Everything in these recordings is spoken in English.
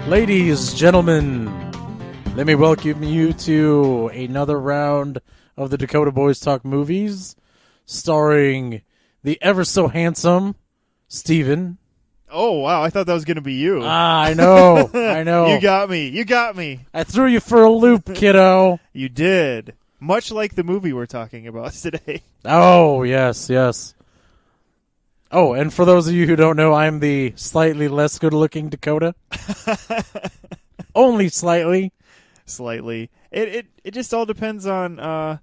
Ladies, gentlemen, let me welcome you to another round of the Dakota Boys Talk Movies, starring the ever-so-handsome Steven. Oh, wow, I thought that was going to be you. I know, I know. You got me. I threw you for a loop, kiddo. You did. Much like the movie we're talking about today. Oh, yes. Oh, and for those of you who don't know, I'm the slightly less good-looking Dakota. Only slightly. Slightly. It just all depends on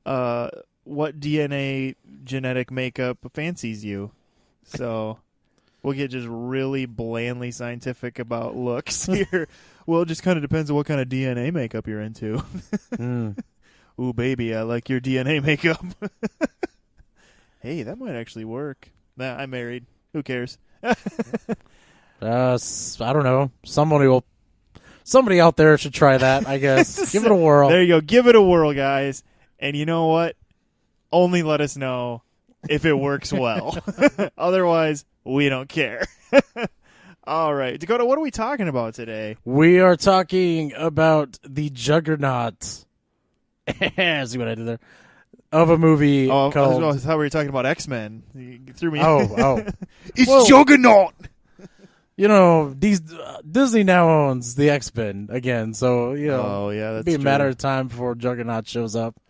what DNA genetic makeup fancies you. So we'll get just really blandly scientific about looks here. Well, it just kind of depends on what kind of DNA makeup you're into. Ooh, baby, I like your DNA makeup. Hey, that might actually work. Nah, I'm married. Who cares? I don't know. Somebody out there should try that, I guess. Give it a whirl. There you go. Give it a whirl, guys. And you know what? Only let us know if it works well. Otherwise, we don't care. All right. Dakota, what are we talking about today? We are talking about the Juggernaut. See what I did there? Of a movie called... I thought we were talking about X-Men. You threw me Oh. It's Juggernaut! You know, Disney now owns the X-Men again, so, you know, oh, yeah, that's it'll be a matter of time before Juggernaut shows up.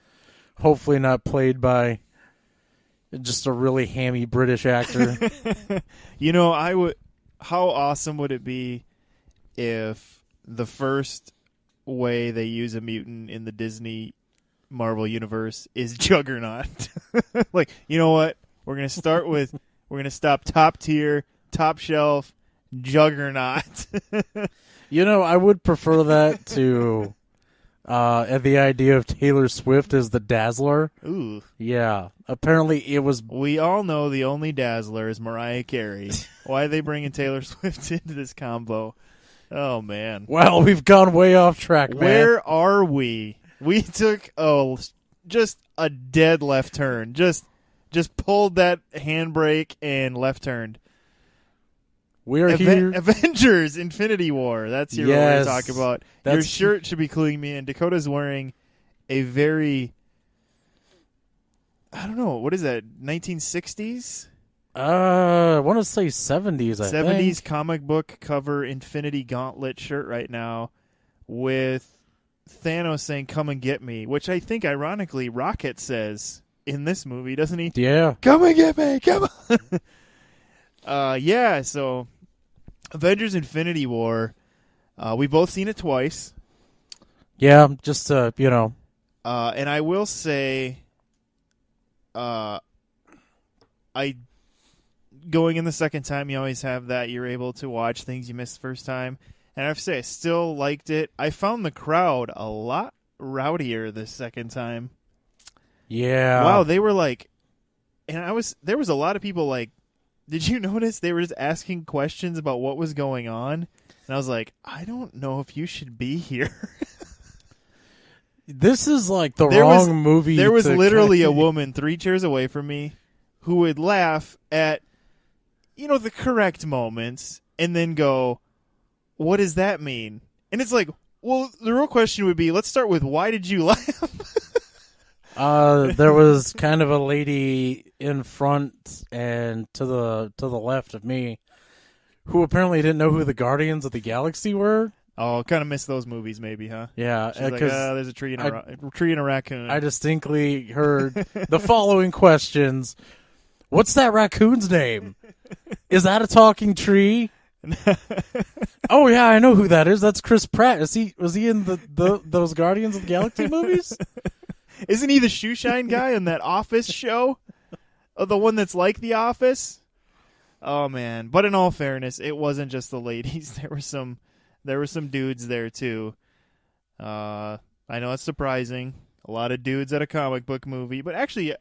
Hopefully not played by just a really hammy British actor. You know, how awesome would it be if the first way they use a mutant in the Disney Marvel universe is Juggernaut? Like, you know what? We're going to stop top tier, top shelf, Juggernaut. You know, I would prefer that to the idea of Taylor Swift as the Dazzler. Ooh. Yeah. Apparently it was... We all know the only Dazzler is Mariah Carey. Why are they bringing Taylor Swift into this combo? Oh, man. Well, we've gone way off track, man. Where are we? We took just a dead left turn. Just pulled that handbrake and left turned. We are here. Avengers Infinity War. That's what we're talking about. Your shirt should be cluing me in. Dakota's wearing a very, I don't know, what is that, 1960s? I want to say 70s, I think. 70s comic book cover Infinity Gauntlet shirt right now with Thanos saying, "Come and get me," which I think, ironically, Rocket says in this movie, doesn't he? Yeah. Come and get me, come on. Yeah, so Avengers Infinity War, we've both seen it twice. Yeah, just, you know. And I will say, going in the second time, you always have that. You're able to watch things you missed the first time. And I have to say, I still liked it. I found the crowd a lot rowdier the second time. Yeah. Wow, they were like, and there was a lot of people like, did you notice they were just asking questions about what was going on? And I was like, I don't know if you should be here. This is like the wrong movie. There was literally a woman 3 chairs away from me who would laugh at, the correct moments and then go, what does that mean? And it's like, well, the real question would be, let's start with, why did you laugh? There was kind of a lady in front and to the left of me who apparently didn't know who the Guardians of the Galaxy were. Oh, kind of missed those movies maybe, huh? Yeah. She's like, there's a tree and a raccoon. I distinctly heard the following questions. What's that raccoon's name? Is that a talking tree? Oh yeah, I know who that is. That's Chris Pratt. Was he in those Guardians of the Galaxy movies? Isn't he the shoe shine guy in that Office show? Oh, the one that's like The Office? Oh man. But in all fairness, it wasn't just the ladies. There were some dudes there too. I know it's surprising. A lot of dudes at a comic book movie, but actually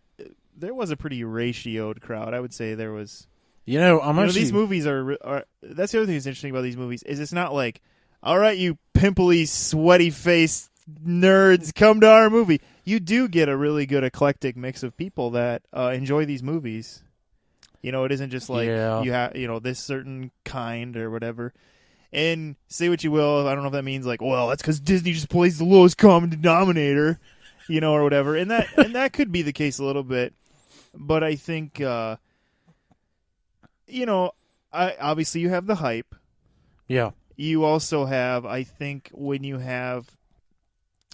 there was a pretty ratioed crowd. I would say there was. These movies are. That's the other thing that's interesting about these movies is it's not like, all right, you pimply, sweaty face nerds, come to our movie. You do get a really good eclectic mix of people that enjoy these movies. It isn't just like you have this certain kind or whatever. And say what you will, I don't know if that means like, well, that's because Disney just plays the lowest common denominator, or whatever. And that could be the case a little bit. But I think, obviously you have the hype. Yeah. You also have, I think, when you have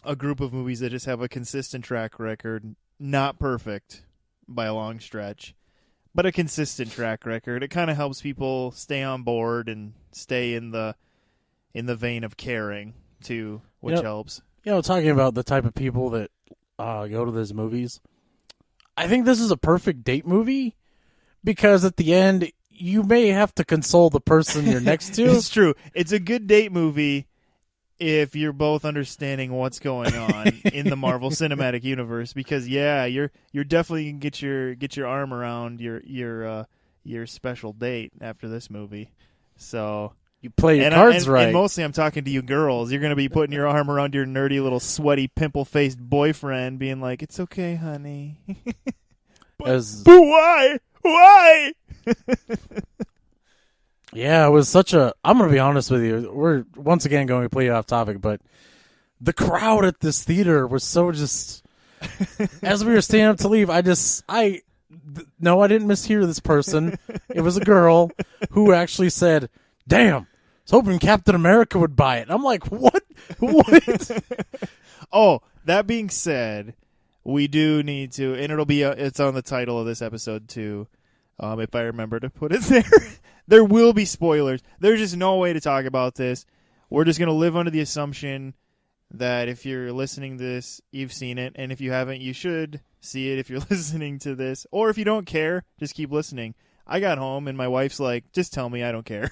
a group of movies that just have a consistent track record, not perfect by a long stretch, but a consistent track record, it kind of helps people stay on board and stay in the vein of caring too, which helps. Talking about the type of people that go to these movies, I think this is a perfect date movie because at the end you may have to console the person you're next to. It's true. It's a good date movie if you're both understanding what's going on in the Marvel Cinematic Universe, because you're definitely gonna get your arm around your special date after this movie. So you play your cards right. And mostly I'm talking to you girls. You're going to be putting your arm around your nerdy little sweaty pimple-faced boyfriend being like, "It's okay, honey." But why? Why? Yeah, it was such a... I'm going to be honest with you. We're once again going completely off topic, but the crowd at this theater was so just... As we were standing up to leave, I didn't mishear this person. It was a girl who actually said, "Damn, I was hoping Captain America would buy it." I'm like, what? What? Oh, that being said, we do need to, and it's on the title of this episode too, if I remember to put it there. There will be spoilers. There's just no way to talk about this. We're just going to live under the assumption that if you're listening to this, you've seen it, and if you haven't, you should see it if you're listening to this. Or if you don't care, just keep listening. I got home, and my wife's like, "Just tell me I don't care."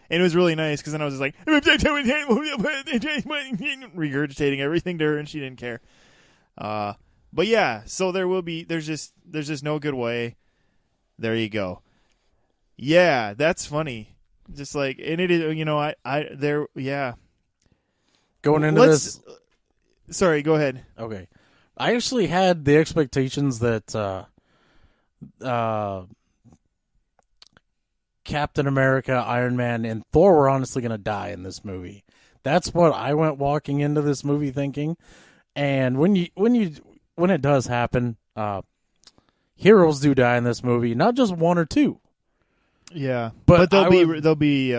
And it was really nice, because then I was just like, regurgitating everything to her, and she didn't care. But yeah, so there's just no good way. There you go. Yeah, that's funny. Just like, and it is, Going into this. Sorry, go ahead. Okay. I actually had the expectations that Captain America, Iron Man, and Thor were honestly going to die in this movie. That's what I went walking into this movie thinking. And when it does happen, heroes do die in this movie, not just one or two. Yeah, but they'll be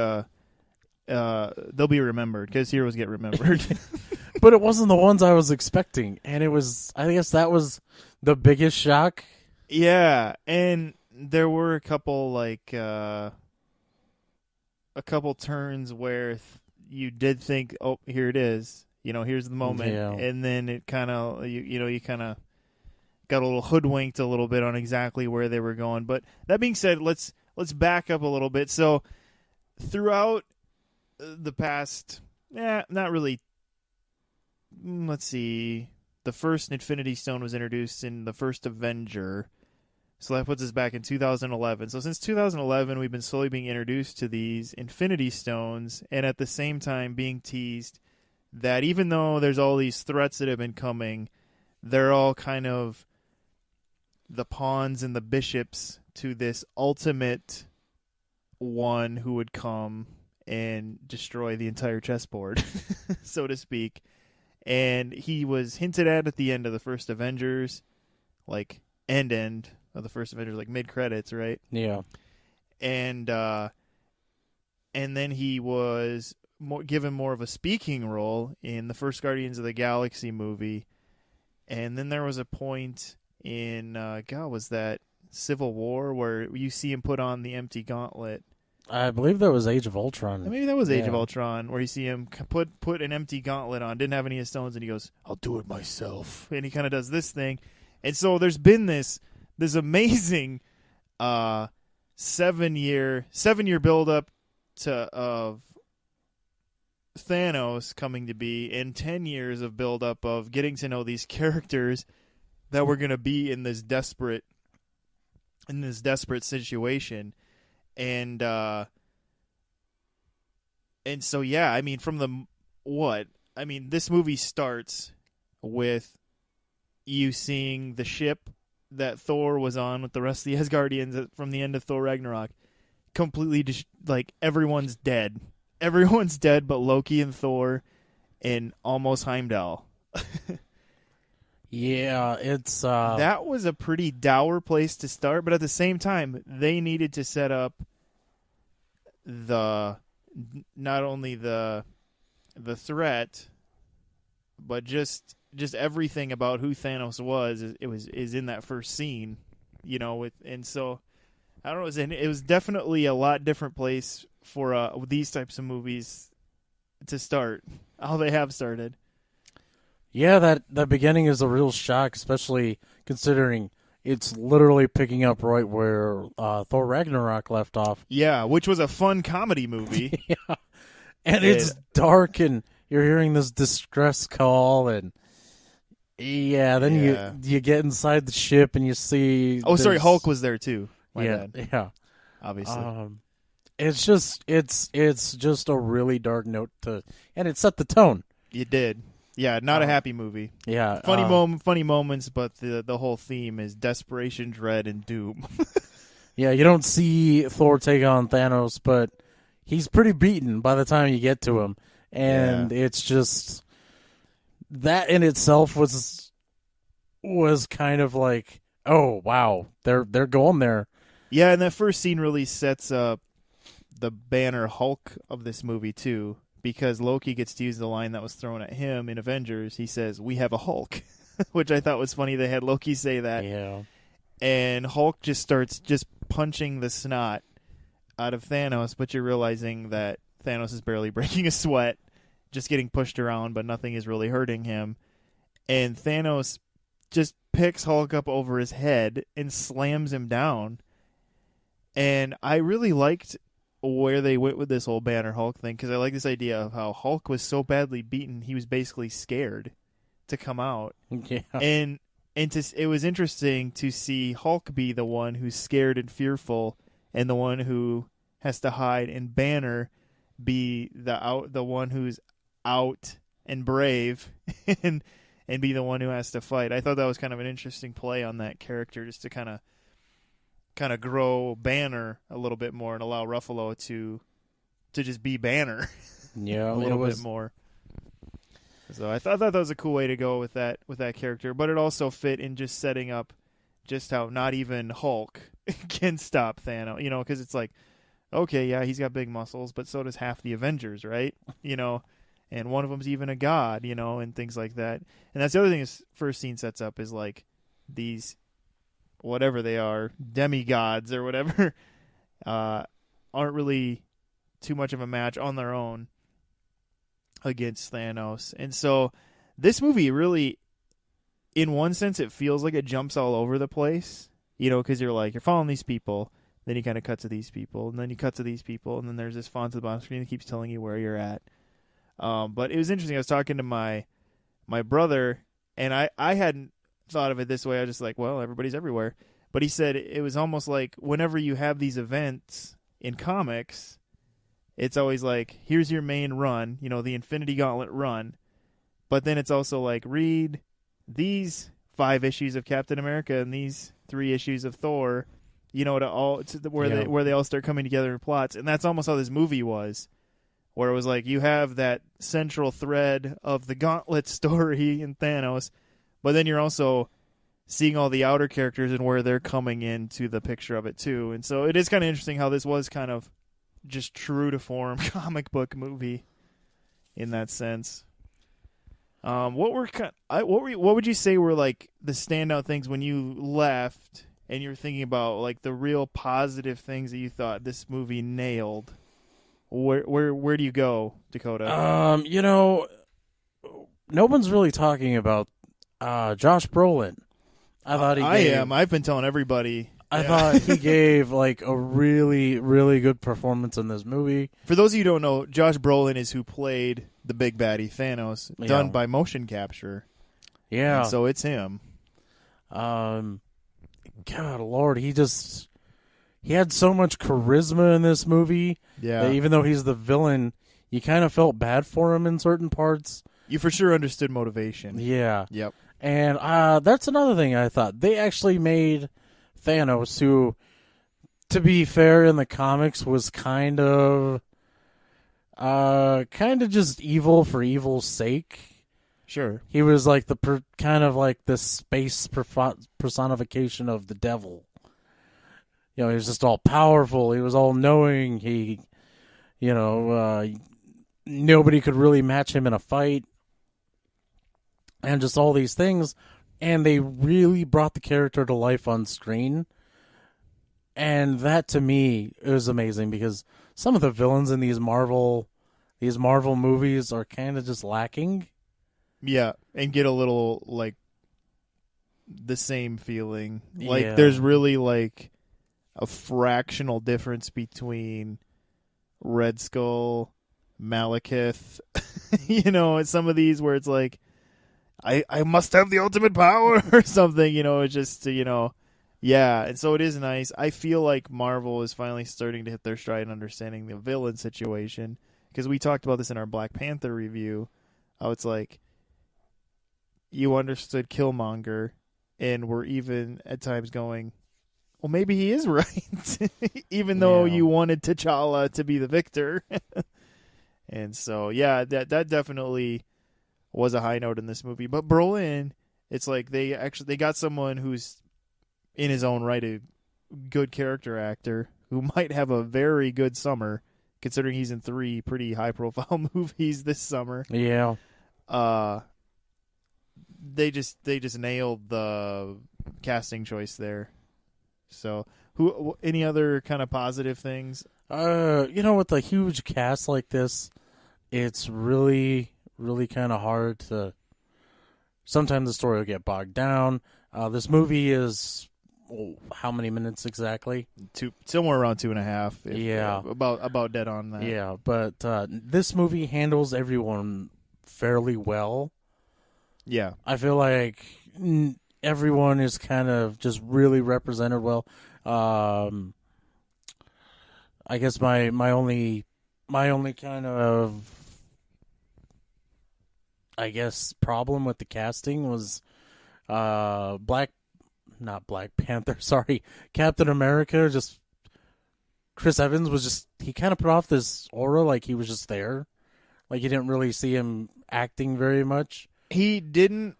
remembered, because heroes get remembered. But it wasn't the ones I was expecting, and I guess that was the biggest shock. Yeah, and there were a couple turns where you did think, "Oh, here it is. Here's the moment," and then it kind of you kind of got a little hoodwinked a little bit on exactly where they were going. But that being said, let's back up a little bit. So throughout the past, not really. Let's see. The first Infinity Stone was introduced in the first Avenger, so that puts us back in 2011. So since 2011, we've been slowly being introduced to these Infinity Stones, and at the same time being teased that even though there's all these threats that have been coming, they're all kind of the pawns and the bishops to this ultimate one who would come and destroy the entire chessboard, so to speak. And he was hinted at the end of the first Avengers, like end of the first Avengers, like mid-credits, right? Yeah. And then he was given more of a speaking role in the first Guardians of the Galaxy movie. And then there was a point in, was that Civil War, where you see him put on the empty gauntlet. I believe that was Age of Ultron. Maybe that was Age of Ultron, where you see him put an empty gauntlet on, didn't have any stones, and he goes, "I'll do it myself." And he kind of does this thing. And so there's been this amazing 7-year build-up of Thanos coming to be, and 10 years of build-up of getting to know these characters that were going to be in this desperate situation. And so, yeah, I mean, this movie starts with you seeing the ship that Thor was on with the rest of the Asgardians from the end of Thor Ragnarok completely everyone's dead. everyone's dead but Loki and Thor and almost Heimdall. Yeah, it's That was a pretty dour place to start, but at the same time, they needed to set up not only the threat, but just everything about who Thanos was. Is in that first scene, and so I don't know. It was definitely a lot different place for these types of movies to start. How they have started. Yeah, that beginning is a real shock, especially considering it's literally picking up right where Thor Ragnarok left off. Yeah, which was a fun comedy movie. Yeah, and it's dark, and you're hearing this distress call, and then you get inside the ship and you see. Oh, sorry, Hulk was there too. My bad. Yeah, obviously. It's just a really dark note and it set the tone. It did. Yeah, not a happy movie. Yeah, funny moments, but the whole theme is desperation, dread, and doom. Yeah, you don't see Thor take on Thanos, but he's pretty beaten by the time you get to him, and it's just that in itself was kind of like, oh wow, they're going there. Yeah, and that first scene really sets up the Banner Hulk of this movie too. Because Loki gets to use the line that was thrown at him in Avengers. He says, "We have a Hulk," which I thought was funny. They had Loki say that. Yeah. And Hulk just starts just punching the snot out of Thanos, but you're realizing that Thanos is barely breaking a sweat, just getting pushed around, but nothing is really hurting him. And Thanos just picks Hulk up over his head and slams him down. And I really liked where they went with this whole Banner Hulk thing, because I like this idea of how Hulk was so badly beaten he was basically scared to come out. Yeah. And it was interesting to see Hulk be the one who's scared and fearful, and the one who has to hide, and Banner be the one who's out and brave, and be the one who has to fight. I thought that was kind of an interesting play on that character, just to kind of grow Banner a little bit more and allow Ruffalo to just be Banner. Yeah, a little bit more. So I thought that was a cool way to go with that character, but it also fit in just setting up just how not even Hulk can stop Thanos, because it's like, okay, yeah, he's got big muscles, but so does half the Avengers, right? And one of them's even a god, and things like that. And that's the other thing this first scene sets up is like these, whatever they are, demigods or whatever, aren't really too much of a match on their own against Thanos. And so this movie really, in one sense, it feels like it jumps all over the place, because you're following these people, then you kind of cut to these people, and then you cut to these people, and then there's this font at the bottom screen that keeps telling you where you're at. But it was interesting. I was talking to my brother, and I hadn't thought of it this way. I was just like, well, everybody's everywhere. But he said it was almost like whenever you have these events in comics, it's always like, here's your main run, the Infinity Gauntlet run. But then it's also like, read these 5 issues of Captain America and these 3 issues of Thor, where they all start coming together in plots. And that's almost how this movie was, where it was like you have that central thread of the Gauntlet story and Thanos, but then you're also seeing all the outer characters and where they're coming into the picture of it too. And so it is kind of interesting how this was kind of just true to form comic book movie in that sense. What would you say were like the standout things when you left and you're thinking about like the real positive things that you thought this movie nailed? Where do you go, Dakota? No one's really talking about Josh Brolin. I've been telling everybody. I thought he gave like a really, really good performance in this movie. For those of you who don't know, Josh Brolin is who played the big baddie Thanos, done by motion capture. Yeah. And so it's him. God, Lord, he had so much charisma in this movie. Yeah. That even though he's the villain, you kind of felt bad for him in certain parts. You for sure understood motivation. Yeah. Yep. And that's another thing I thought. They actually made Thanos, who, to be fair, in the comics was kind of Kind of just evil for evil's sake. Sure. He was like kind of like the space personification of the devil. He was just all powerful. He was all knowing. Nobody could really match him in a fight. And just all these things. And they really brought the character to life on screen. And that, to me, is amazing because some of the villains in these Marvel movies are kind of just lacking. Yeah, and get a little, like, the same feeling. Like, Yeah. there's really, like, a fractional difference between Red Skull, Malekith, and some of these where it's like, I must have the ultimate power or something, it's just, yeah. And so it is nice. I feel like Marvel is finally starting to hit their stride in understanding the villain situation, because we talked about this in our Black Panther review, how it's like, you understood Killmonger, and we're even at times going, well, maybe he is right, even though you wanted T'Challa to be the victor. And so, yeah, that definitely was a high note in this movie. But Brolin, it's like they got someone who's in his own right a good character actor who might have a very good summer, considering he's in 3 pretty high profile movies this summer. Yeah. They just nailed the casting choice there. So, any other kind of positive things? With a huge cast like this, it's really, really kind of hard to. Sometimes the story will get bogged down. This movie is how many minutes exactly? Somewhere around 2.5. Yeah, about dead on that. Yeah, but this movie handles everyone fairly well. Yeah, I feel like everyone is kind of just really represented well. I guess my only kind of problem with the casting was not Black Panther, sorry, Captain America. Just Chris Evans was just, he kind of put off this aura like he was just there, like you didn't really see him acting very much. He didn't.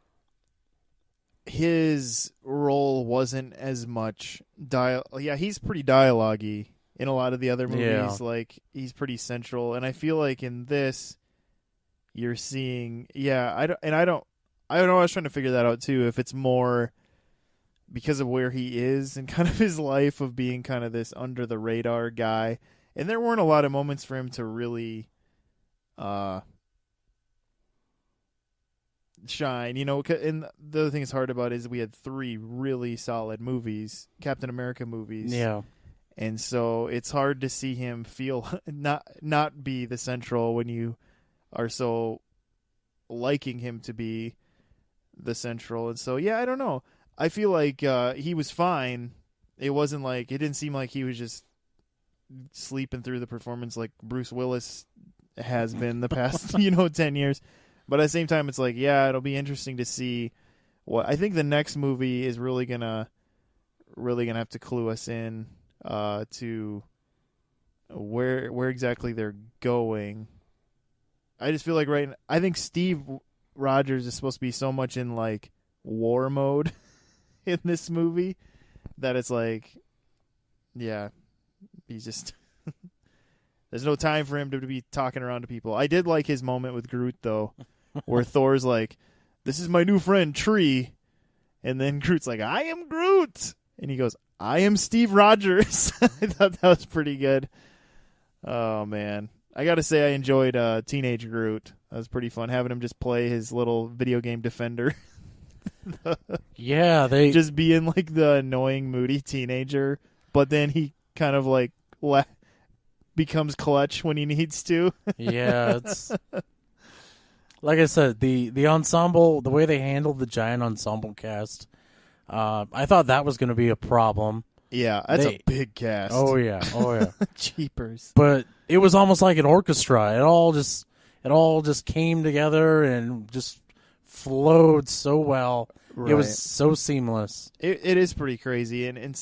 His role wasn't as much Yeah, he's pretty dialogue-y in a lot of the other movies. Yeah. Like, he's pretty central, and I feel like in this, you're seeing. Yeah, I don't know. I was trying to figure that out too. If it's more because of where he is and kind of his life of being kind of this under the radar guy, and there weren't a lot of moments for him to really shine, and the other thing that's hard about it is we had 3 really solid movies, Captain America movies. Yeah. And so it's hard to see him feel not be the central when you are so liking him to be the central. And so, yeah, I don't know. I feel like he was fine. It wasn't like, it didn't seem like he was just sleeping through the performance like Bruce Willis has been the past 10 years. But at the same time, it's like, yeah, it'll be interesting to see what. I think the next movie is really gonna have to clue us in to where exactly they're going. I just feel like I think Steve Rogers is supposed to be so much in like war mode in this movie that it's like, yeah, he's just. There's no time for him to be talking around to people. I did like his moment with Groot though. Where Thor's like, this is my new friend, Tree. And then Groot's like, I am Groot. And he goes, I am Steve Rogers. I thought that was pretty good. Oh, man. I got to say, I enjoyed Teenage Groot. That was pretty fun, having him just play his little video game defender. Yeah, they just being like the annoying, moody teenager. But then he kind of like becomes clutch when he needs to. Yeah, it's... Like I said, the ensemble, the way they handled the giant ensemble cast, I thought that was going to be a problem. Yeah, that's a big cast. Oh yeah. Cheapers. But it was almost like an orchestra. It all just came together and just flowed so well. Right. It was so seamless. It is pretty crazy, and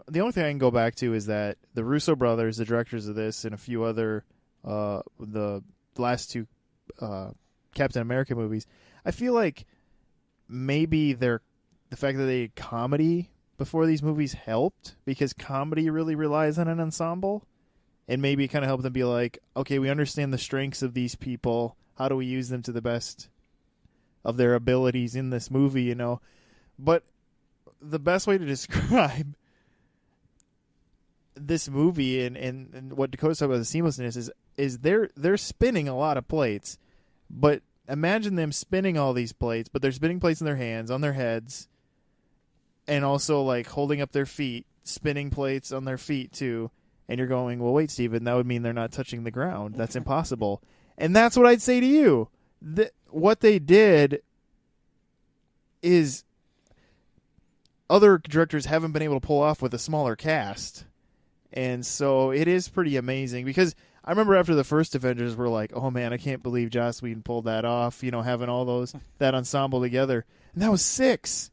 the only thing I can go back to is that the Russo brothers, the directors of this, and a few other the last two Captain America movies. I feel like maybe the fact that they had comedy before these movies helped, because comedy really relies on an ensemble, and maybe it kind of helped them be like, okay, we understand the strengths of these people. How do we use them to the best of their abilities in this movie, you know? But the best way to describe this movie and what Dakota's talking about the seamlessness is they're spinning a lot of plates, but imagine them spinning all these plates, but they're spinning plates in their hands, on their heads, and also like holding up their feet, spinning plates on their feet too. And you're going, well, wait, Steven, that would mean they're not touching the ground. That's impossible. And that's what I'd say to you. What they did is other directors haven't been able to pull off with a smaller cast. And so it is pretty amazing, because I remember after the first Avengers, we're like, oh man, I can't believe Joss Whedon pulled that off, you know, having all that ensemble together. And that was 6.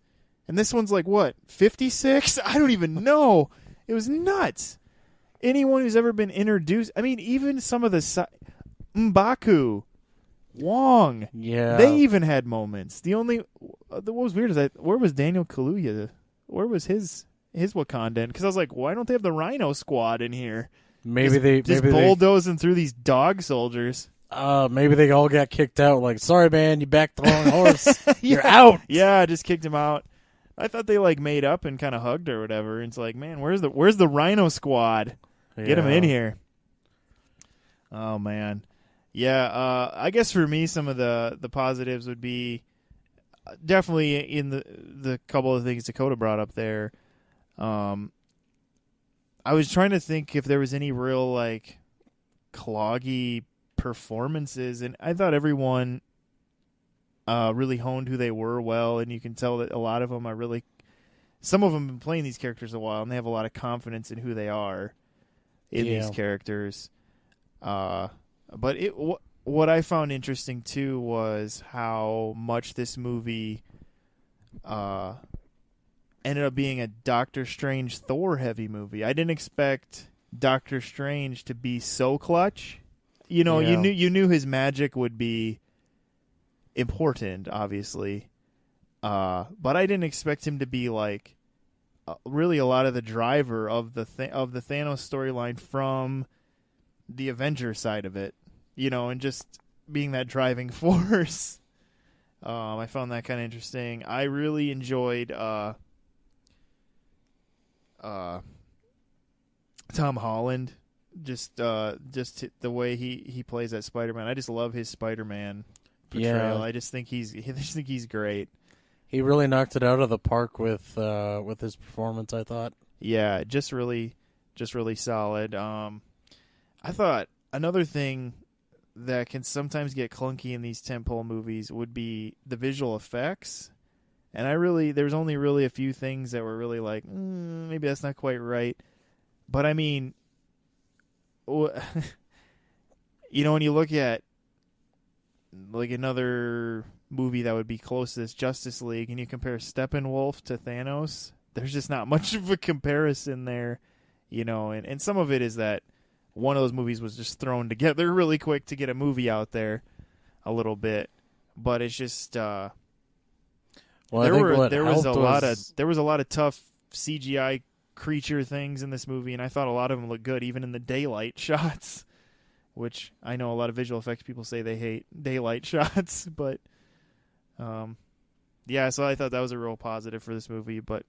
And this one's like, what, 56? I don't even know. It was nuts. Anyone who's ever been introduced, I mean, even some of the M'Baku, Wong, yeah, they even had moments. What was weird is where was Daniel Kaluuya? Where was his Wakandan? Because I was like, why don't they have the Rhino Squad in here? Maybe bulldozing through these dog soldiers. Maybe they all got kicked out. Like, sorry, man, you backed the wrong horse. You're out. Yeah, I just kicked him out. I thought they like made up and kind of hugged or whatever. And it's like, man, where's the Rhino Squad? Get him in here. Oh man, yeah. I guess for me, some of the positives would be definitely in the couple of things Dakota brought up there. I was trying to think if there was any real like cloggy performances, and I thought everyone really honed who they were well, and you can tell that a lot of them are really. Some of them have been playing these characters a while, and they have a lot of confidence in who they are in these characters. But what I found interesting too was how much this movie ended up being a Doctor Strange Thor heavy movie. I didn't expect Doctor Strange to be so clutch. You know, you knew his magic would be important, obviously. But I didn't expect him to be like really a lot of the driver of the Thanos storyline from the Avengers side of it, you know, and just being that driving force. I found that kind of interesting. I really enjoyed Tom Holland, just the way he plays that Spider-Man. I just love his Spider-Man portrayal. Yeah. I just think he's great. He really knocked it out of the park with his performance, I thought. Yeah, just really solid. I thought another thing that can sometimes get clunky in these tentpole movies would be the visual effects. And there's only really a few things that were really like, maybe that's not quite right. But I mean, you know, when you look at like another movie that would be close to this, Justice League, and you compare Steppenwolf to Thanos, there's just not much of a comparison there, you know. And some of it is that one of those movies was just thrown together really quick to get a movie out there a little bit. But it's just there was a lot of tough CGI creature things in this movie, and I thought a lot of them looked good, even in the daylight shots, which I know a lot of visual effects people say they hate daylight shots, but yeah, so I thought that was a real positive for this movie. But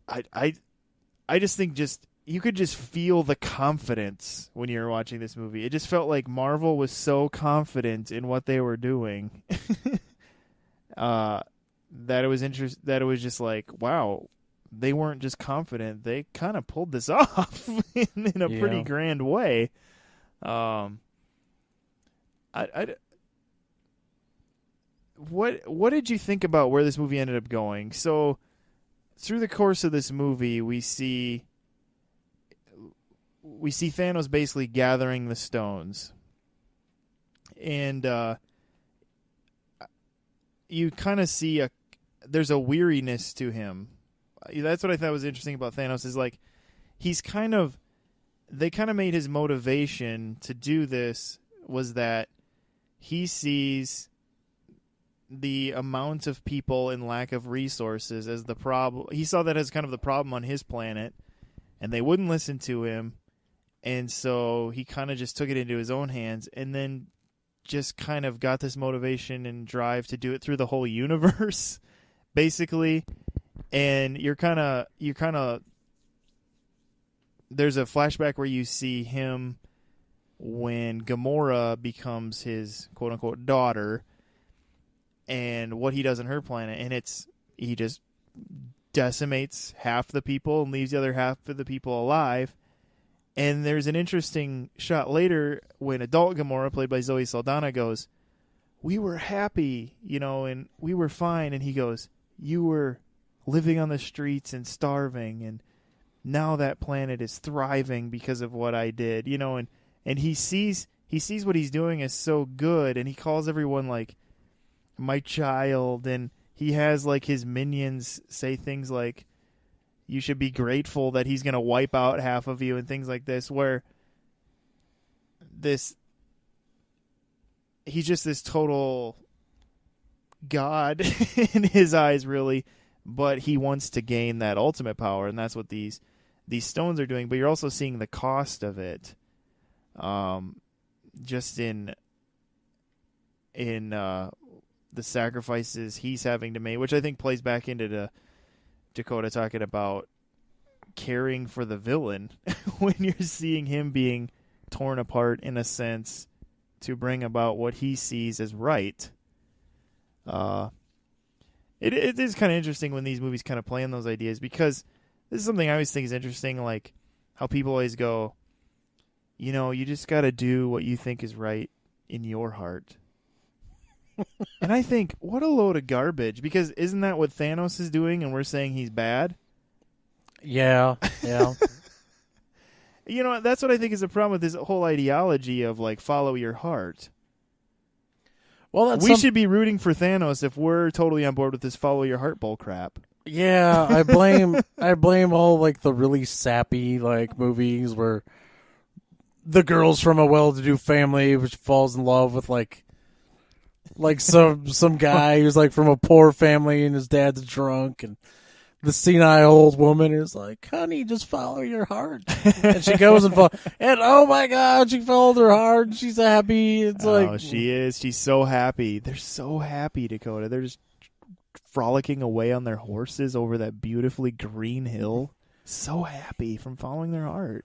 I just think you could just feel the confidence when you were watching this movie. It just felt like Marvel was so confident in what they were doing that it was that it was just like, wow, they weren't just confident; they kind of pulled this off in a pretty grand way. What did you think about where this movie ended up going? So, through the course of this movie, we see Thanos basically gathering the stones, and you kind of see there's a weariness to him. That's what I thought was interesting about Thanos, is like he's kind of they kind of made his motivation to do this was that he sees the amount of people and lack of resources as the problem. He saw that as kind of the problem on his planet, and they wouldn't listen to him, and so he kind of just took it into his own hands, and then just kind of got this motivation and drive to do it through the whole universe, basically. And you're kind of there's a flashback where you see him when Gamora becomes his quote unquote daughter, and what he does on her planet, and he just decimates half the people and leaves the other half of the people alive. And there's an interesting shot later when adult Gamora, played by Zoe Saldana, goes, "We were happy, and we were fine." And he goes, "You were living on the streets and starving, and now that planet is thriving because of what I did." And he sees what he's doing is so good, and he calls everyone like my child, and he has like his minions say things like, "You should be grateful that he's going to wipe out half of you," and things like this, where he's just this total god in his eyes, really, but he wants to gain that ultimate power, and that's what these stones are doing. But you're also seeing the cost of it, just in the sacrifices he's having to make, which I think plays back into the Dakota talking about caring for the villain when you're seeing him being torn apart in a sense to bring about what he sees as right. It is kind of interesting when these movies kind of play on those ideas, because this is something I always think is interesting, like how people always go, you just got to do what you think is right in your heart. And I think, what a load of garbage, because isn't that what Thanos is doing, and we're saying he's bad? Yeah. That's what I think is the problem with this whole ideology of, like, follow your heart. Well, we should be rooting for Thanos if we're totally on board with this follow your heart bull crap. Yeah, I blame all, like, the really sappy, like, movies where the girl's from a well-to-do family which falls in love with, like some guy who's like from a poor family and his dad's drunk, and the senile old woman is like, "Honey, just follow your heart." And she goes and and oh my God, she followed her heart. And she's happy. It's like, she is. She's so happy. They're so happy, Dakota. They're just frolicking away on their horses over that beautifully green hill. So happy from following their heart.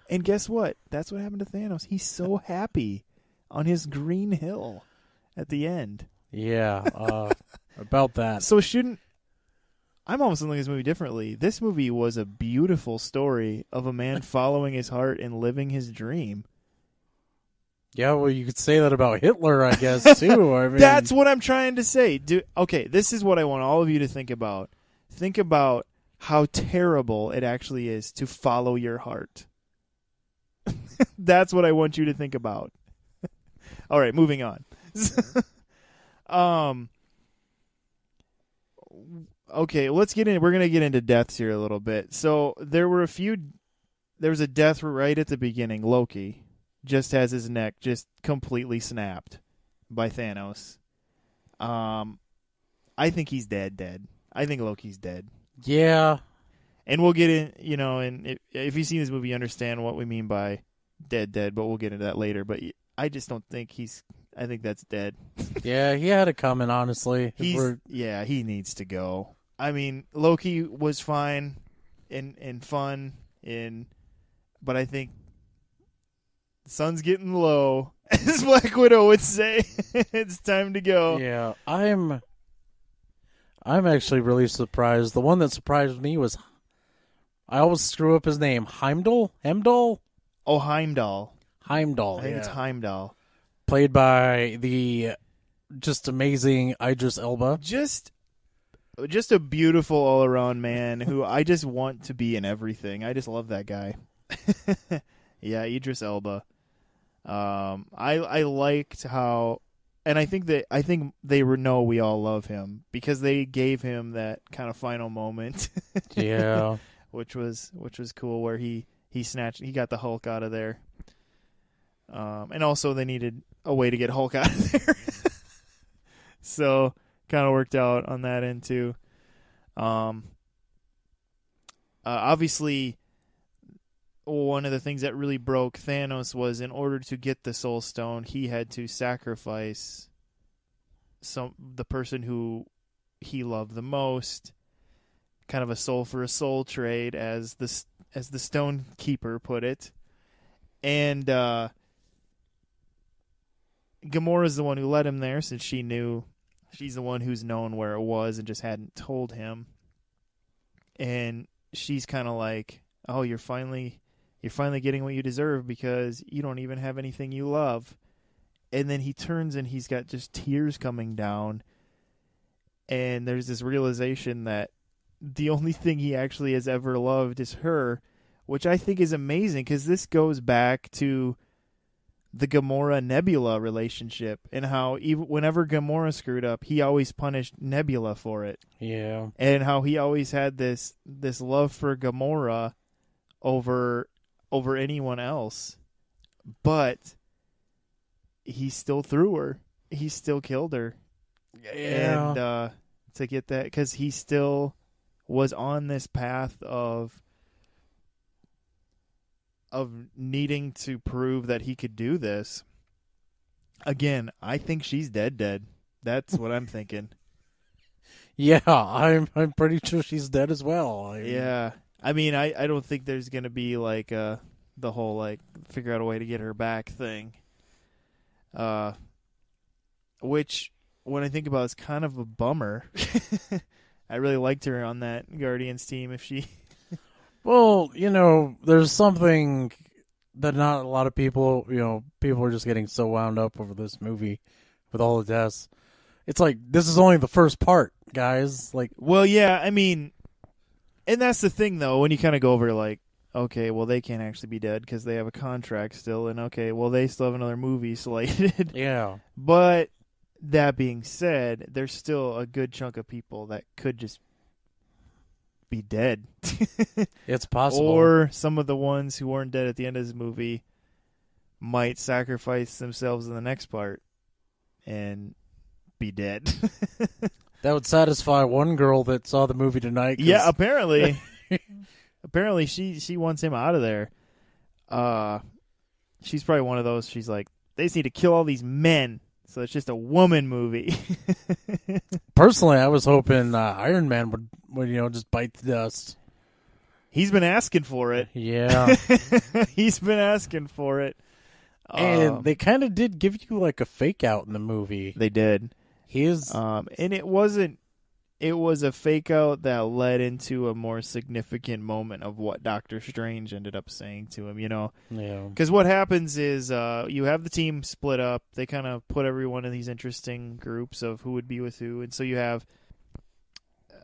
And guess what? That's what happened to Thanos. He's so happy on his green hill at the end. Yeah, about that. So I'm almost looking at this movie differently. This movie was a beautiful story of a man following his heart and living his dream. Yeah, well, you could say that about Hitler, I guess, too. I mean, that's what I'm trying to say. Okay, this is what I want all of you to think about. Think about how terrible it actually is to follow your heart. That's what I want you to think about. All right, moving on. Okay, let's get in. We're gonna get into deaths here a little bit. So there was a death right at the beginning. Loki just has his neck just completely snapped by Thanos. I think he's dead. I think Loki's dead. Yeah. And we'll get in, and if you've seen this movie, you understand what we mean by dead, but we'll get into that later. But I just don't think I think that's dead. Yeah, he had it coming, honestly. He needs to go. I mean, Loki was fine and fun, but I think the sun's getting low, as Black Widow would say. It's time to go. Yeah, I'm actually really surprised. The one that surprised me was, I always screw up his name, Heimdall? Oh, Heimdall. I think it's Heimdall. Played by the just amazing Idris Elba. Just a beautiful all-around man who I just want to be in everything. I just love that guy. Yeah, Idris Elba. I liked how, and I think they know we all love him because they gave him that kind of final moment. Yeah, which was cool, where he he got the Hulk out of there. And also they needed a way to get Hulk out of there. So kind of worked out on that end too. Obviously, one of the things that really broke Thanos was in order to get the Soul Stone, he had to sacrifice the person who he loved the most. Kind of a soul for a soul trade, as the Stone Keeper put it. And Gamora's the one who led him there, since she knew. She's the one who's known where it was and just hadn't told him. And she's kind of like, "Oh, you're finally getting what you deserve because you don't even have anything you love." And then he turns and he's got just tears coming down. And there's this realization that the only thing he actually has ever loved is her, which I think is amazing because this goes back to the Gamora-Nebula relationship and how even whenever Gamora screwed up, he always punished Nebula for it. Yeah. And how he always had this love for Gamora over anyone else. But he still threw her. He still killed her. Yeah. And to get that, because he still was on this path of needing to prove that he could do this. Again, I think she's dead. That's what I'm thinking. Yeah, I'm pretty sure she's dead as well. Yeah. I mean, I don't think there's going to be like the whole like figure out a way to get her back thing. Which when I think about it, is kind of a bummer. I really liked her on that Guardians team. If she Well, there's something that not a lot of people, people are just getting so wound up over this movie with all the deaths. It's like, this is only the first part, guys. Like, well, yeah, I mean, and that's the thing, though, when you kind of go over, like, okay, well, they can't actually be dead because they have a contract still, and okay, well, they still have another movie slated. yeah. But that being said, there's still a good chunk of people that could just be dead. It's possible. Or some of the ones who weren't dead at the end of this movie might sacrifice themselves in the next part and be dead. That would satisfy one girl that saw the movie tonight. Yeah, apparently. Apparently she wants him out of there. She's probably one of those, she's like, they just need to kill all these men. So it's just a woman movie. Personally, I was hoping Iron Man would just bite the dust. He's been asking for it. Yeah. He's been asking for it. And they kind of did give you like a fake out in the movie. They did. And it wasn't. It was a fake out that led into a more significant moment of what Doctor Strange ended up saying to him, Yeah. Because what happens is you have the team split up. They kind of put everyone in these interesting groups of who would be with who. And so you have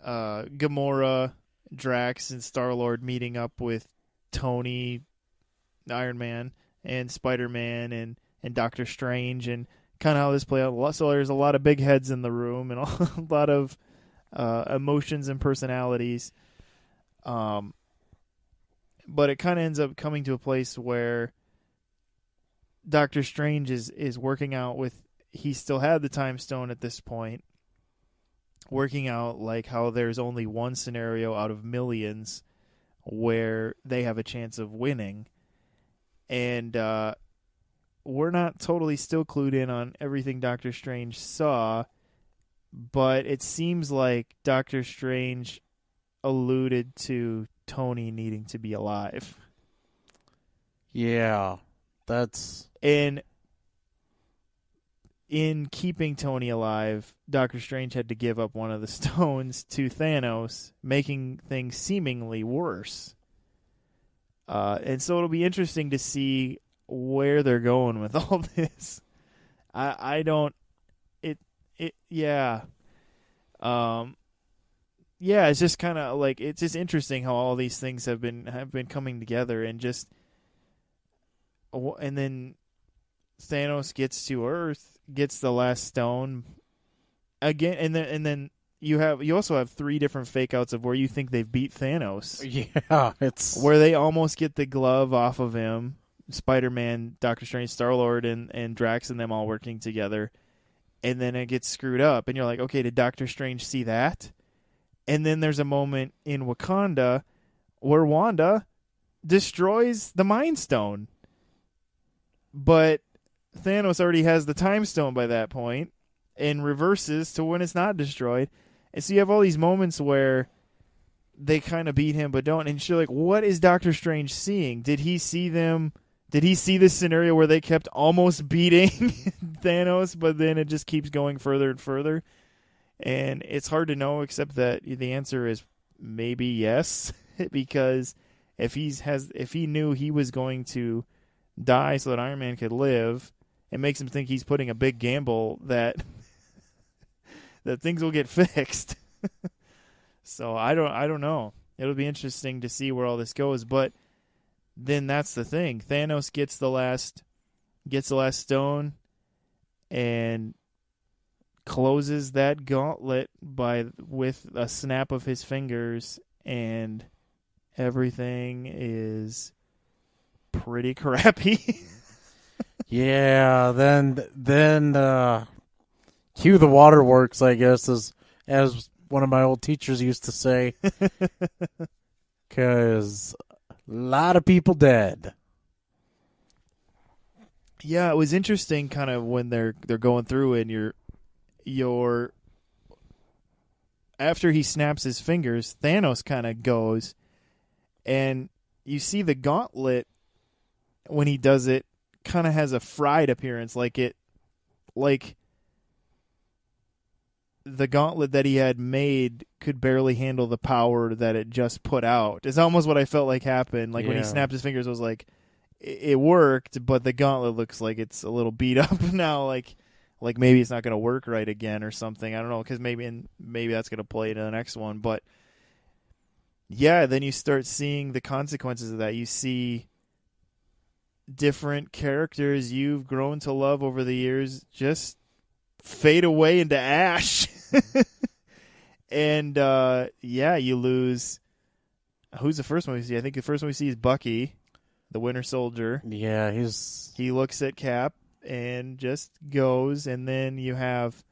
Gamora, Drax, and Star-Lord meeting up with Tony, Iron Man, and Spider-Man, and Doctor Strange, and kind of how this play out. So there's a lot of big heads in the room and a lot of emotions and personalities. But it kind of ends up coming to a place where Doctor Strange is working out with, he still had the time stone at this point, working out like how there's only one scenario out of millions where they have a chance of winning. And we're not totally still clued in on everything Doctor Strange saw, but it seems like Doctor Strange alluded to Tony needing to be alive. Yeah. That's... And in keeping Tony alive, Doctor Strange had to give up one of the stones to Thanos, making things seemingly worse. And so it'll be interesting to see where they're going with all this. Yeah. Yeah, it's just kind of like, it's just interesting how all these things have been coming together, and then Thanos gets to Earth, gets the last stone again, and then you also have 3 different fake outs of where you think they've beat Thanos. Yeah, it's where they almost get the glove off of him. Spider-Man, Doctor Strange, Star-Lord, and Drax and them all working together. And then it gets screwed up. And you're like, okay, did Doctor Strange see that? And then there's a moment in Wakanda where Wanda destroys the Mind Stone. But Thanos already has the Time Stone by that point and reverses to when it's not destroyed. And so you have all these moments where they kind of beat him but don't. And you're like, what is Doctor Strange seeing? Did he see them? Did he see this scenario where they kept almost beating Thanos, but then it just keeps going further and further? And it's hard to know, except that the answer is maybe yes, because if he knew he was going to die so that Iron Man could live, it makes him think he's putting a big gamble that that things will get fixed. So I don't know. It'll be interesting to see where all this goes, but then that's the thing. Thanos gets the last stone and closes that gauntlet with a snap of his fingers, and everything is pretty crappy. Yeah, then cue the waterworks, I guess, as one of my old teachers used to say, because a lot of people dead. Yeah, it was interesting, kind of when they're going through, and you're after he snaps his fingers, Thanos kind of goes, and you see the gauntlet when he does it kind of has a fried appearance, like the gauntlet that he had made could barely handle the power that it just put out. It's almost what I felt like happened. Like when he snapped his fingers, I was like, it worked, but the gauntlet looks like it's a little beat up now. Like maybe it's not going to work right again or something. I don't know, because maybe that's going to play into the next one. But yeah, then you start seeing the consequences of that. You see different characters you've grown to love over the years just fade away into ash. And you lose. Who's the first one we see? I think the first one we see is Bucky, the Winter Soldier. Yeah, he looks at Cap and just goes, and then you have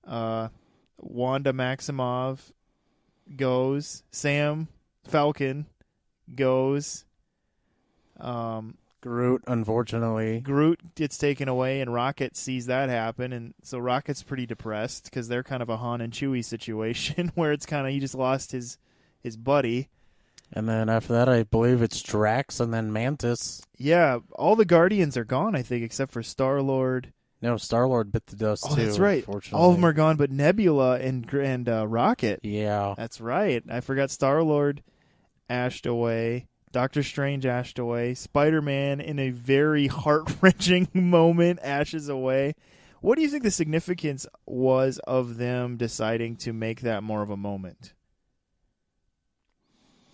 Wanda Maximoff goes, Sam Falcon goes, Groot, unfortunately. Groot gets taken away, and Rocket sees that happen, and so Rocket's pretty depressed because they're kind of a Han and Chewie situation where it's kind of he just lost his buddy. And then after that, I believe it's Drax and then Mantis. Yeah, all the Guardians are gone, I think, except for Star-Lord. No, Star-Lord bit the dust, too. Oh, that's right. Unfortunately. All of them are gone, but Nebula and Rocket. Yeah. That's right. I forgot Star-Lord ashed away. Doctor Strange ashed away. Spider-Man, in a very heart-wrenching moment, ashes away. What do you think the significance was of them deciding to make that more of a moment?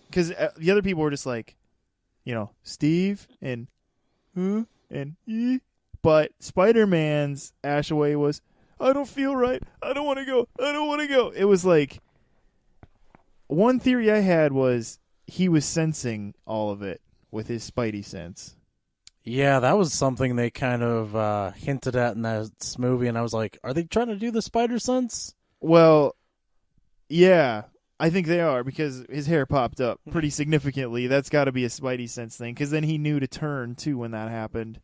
Because the other people were just like, Steve and but Spider-Man's ash away was, I don't feel right. I don't want to go. I don't want to go. It was like, one theory I had was he was sensing all of it with his Spidey sense. Yeah, that was something they kind of hinted at in that movie, and I was like, are they trying to do the spider sense? Well, yeah, I think they are, because his hair popped up pretty significantly. That's got to be a Spidey sense thing, because then he knew to turn, too, when that happened.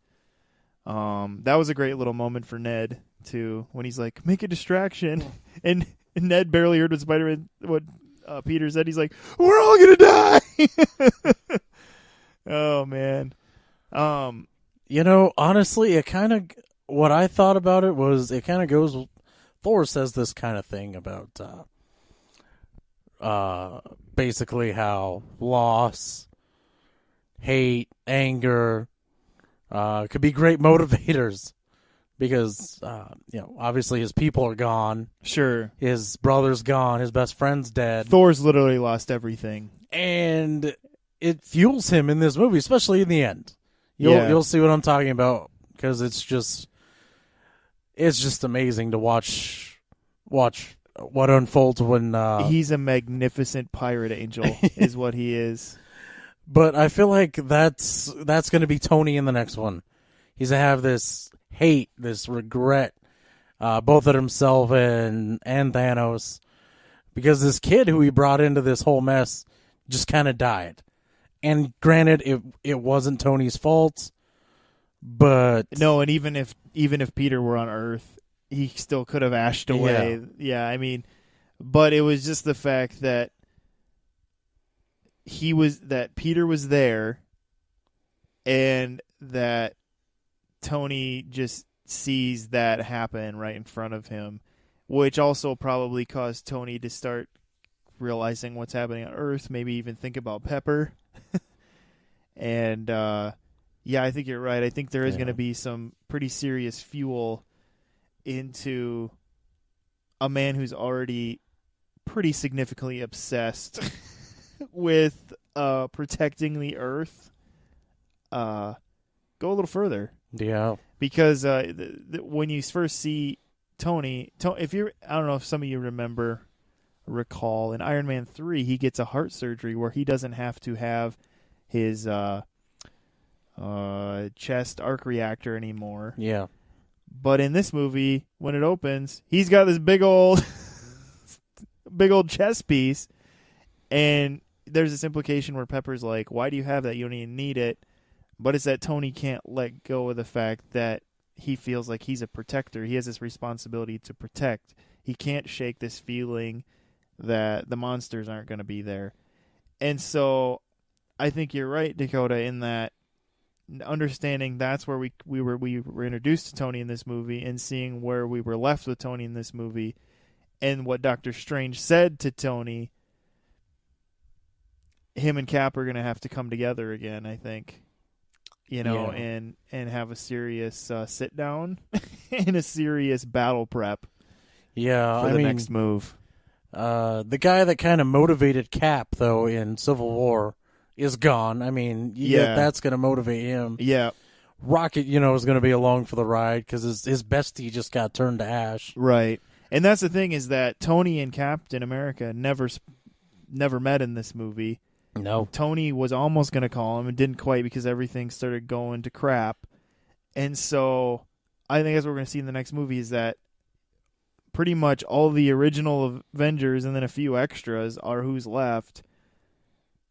That was a great little moment for Ned, too, when he's like, make a distraction. And Ned barely heard what Peter said. He's like, we're all going to die! Oh, man. Honestly, it kind of, what I thought about it was, it kind of goes, Thor says this kind of thing about, basically how loss, hate, anger, could be great motivators because, obviously his people are gone. Sure. His brother's gone. His best friend's dead. Thor's literally lost everything. And it fuels him in this movie, especially in the end. You'll see what I'm talking about, because it's just amazing to watch what unfolds when he's a magnificent pirate angel, is what he is. But I feel like that's going to be Tony in the next one. He's going to have this hate, this regret, both at himself and Thanos, because this kid who he brought into this whole mess just kind of died. And granted, it wasn't Tony's fault, but no, and even if Peter were on Earth, he still could have ashed away. Yeah, I mean, but it was just the fact that Peter was there, and that Tony just sees that happen right in front of him, which also probably caused Tony to start realizing what's happening on Earth, maybe even think about Pepper. And yeah, I think you're right. I think there is going to be some pretty serious fuel into a man who's already pretty significantly obsessed with protecting the Earth. Go a little further. Yeah. Because when you first see Tony, I don't know if some of you recall, in Iron Man 3, he gets a heart surgery where he doesn't have to have his chest arc reactor anymore. Yeah. But in this movie, when it opens, he's got this big old chest piece, and there's this implication where Pepper's like, why do you have that? You don't even need it. But it's that Tony can't let go of the fact that he feels like he's a protector. He has this responsibility to protect. He can't shake this feeling that the monsters aren't going to be there. And so I think you're right, Dakota, in that understanding that's where we were introduced to Tony in this movie, and seeing where we were left with Tony in this movie, and what Doctor Strange said to Tony. Him and Cap are going to have to come together again, I think. And have a serious sit down and a serious battle prep. Yeah, for the next move. The guy that kind of motivated Cap, though, in Civil War is gone. I mean, that's going to motivate him. Yeah. Rocket, is going to be along for the ride because his bestie just got turned to ash. Right. And that's the thing, is that Tony and Captain America never met in this movie. No. Tony was almost going to call him and didn't quite, because everything started going to crap. And so I think that's what we're going to see in the next movie, is that pretty much all the original Avengers and then a few extras are who's left.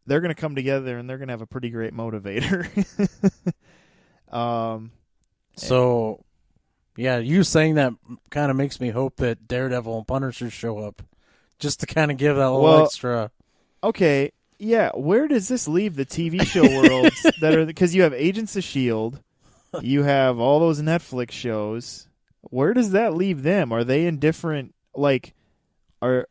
They're going to come together and they're going to have a pretty great motivator. So, yeah, you saying that kind of makes me hope that Daredevil and Punisher show up, just to kind of give that little extra. Okay, yeah. Where does this leave the TV show worlds that are? Because you have Agents of S.H.I.E.L.D., you have all those Netflix shows. Where does that leave them? Are they in different Agents of